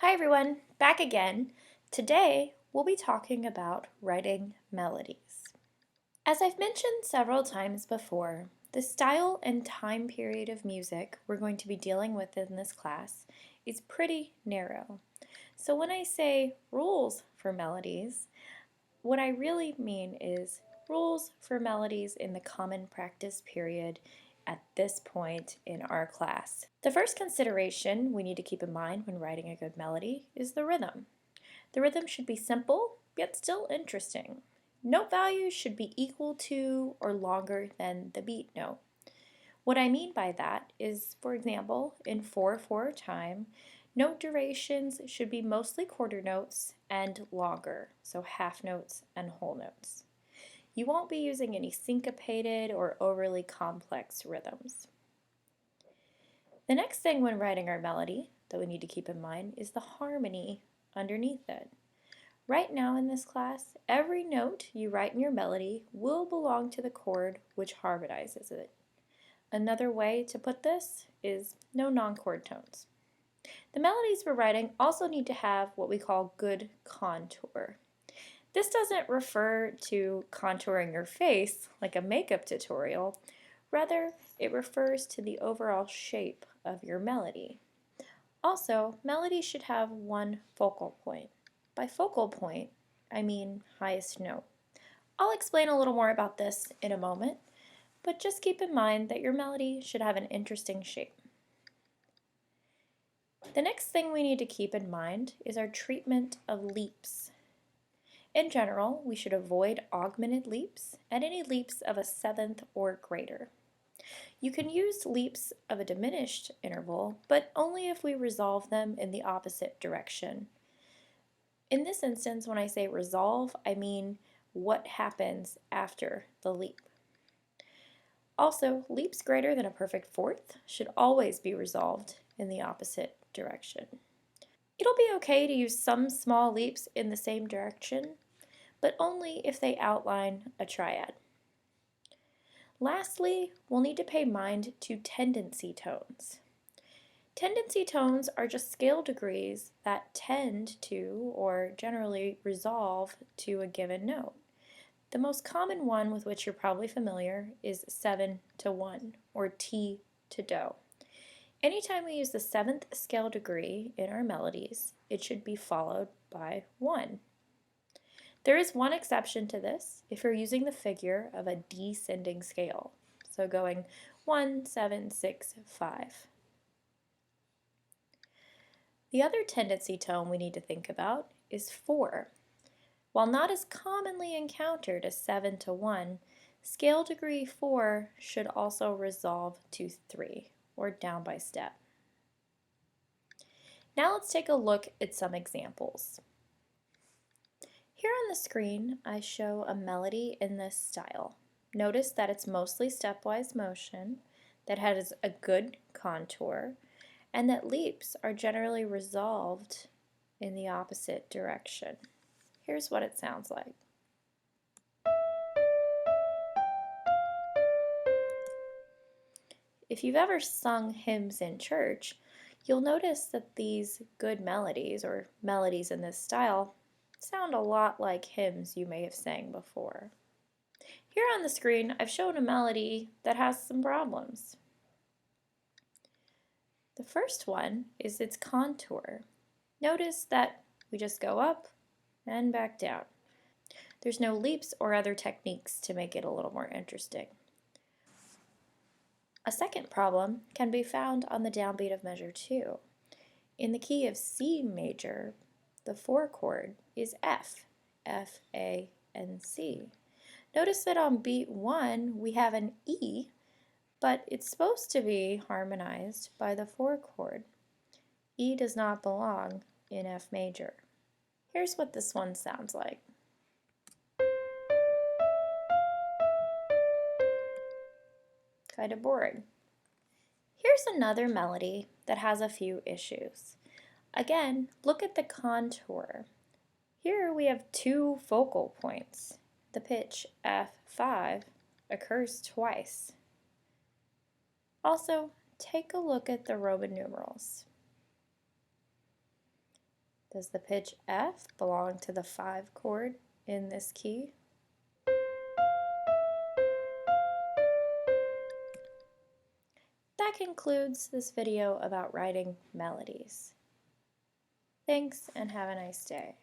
Hi everyone, back again. Today we'll be talking about writing melodies. As I've mentioned several times before, the style and time period of music we're going to be dealing with in this class is pretty narrow. So when I say rules for melodies, what I really mean is rules for melodies in the common practice period at this point in our class. The first consideration we need to keep in mind when writing a good melody is the rhythm. The rhythm should be simple, yet still interesting. Note values should be equal to or longer than the beat note. What I mean by that is, for example, in 4/4 time, note durations should be mostly quarter notes and longer, so half notes and whole notes. You won't be using any syncopated or overly complex rhythms. The next thing when writing our melody that we need to keep in mind is the harmony underneath it. Right now in this class, every note you write in your melody will belong to the chord which harmonizes it. Another way to put this is no non-chord tones. The melodies we're writing also need to have what we call good contour. This doesn't refer to contouring your face like a makeup tutorial. Rather, it refers to the overall shape of your melody. Also, melodies should have one focal point. By focal point, I mean highest note. I'll explain a little more about this in a moment, but just keep in mind that your melody should have an interesting shape. The next thing we need to keep in mind is our treatment of leaps. In general, we should avoid augmented leaps and any leaps of a seventh or greater. You can use leaps of a diminished interval, but only if we resolve them in the opposite direction. In this instance, when I say resolve, I mean what happens after the leap. Also, leaps greater than a perfect fourth should always be resolved in the opposite direction. It'll be okay to use some small leaps in the same direction, but only if they outline a triad. Lastly, we'll need to pay mind to tendency tones. Tendency tones are just scale degrees that tend to, or generally resolve to, a given note. The most common one with which you're probably familiar is 7/1, or T to Do. Anytime we use the 7th scale degree in our melodies, it should be followed by 1. There is one exception to this if you're using the figure of a descending scale, so going 1, 7, 6, 5. The other tendency tone we need to think about is 4. While not as commonly encountered as 7/1, scale degree 4 should also resolve to 3, or down by step. Now let's take a look at some examples. Here on the screen, I show a melody in this style. Notice that it's mostly stepwise motion, that has a good contour, and that leaps are generally resolved in the opposite direction. Here's what it sounds like. If you've ever sung hymns in church, you'll notice that these good melodies, or melodies in this style, sound a lot like hymns you may have sang before. Here on the screen, I've shown a melody that has some problems. The first one is its contour. Notice that we just go up and back down. There's no leaps or other techniques to make it a little more interesting. A second problem can be found on the downbeat of measure 2. In the key of C major, the 4 chord is F, F, A, and C. Notice that on beat 1 we have an E, but it's supposed to be harmonized by the 4 chord. E does not belong in F major. Here's what this one sounds like. Kind of boring. Here's another melody that has a few issues. Again, look at the contour. Here we have 2 focal points. The pitch F5 occurs twice. Also, take a look at the Roman numerals. Does the pitch F belong to the 5 chord in this key? That concludes this video about writing melodies. Thanks and have a nice day.